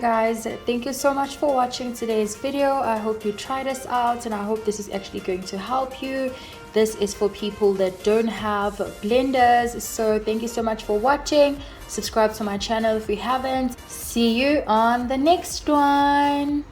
guys, thank you so much for watching today's video. I hope you try this out and I hope this is actually going to help you. This is for people that don't have blenders. So thank you so much for watching. Subscribe to my channel if you haven't. See you on the next one.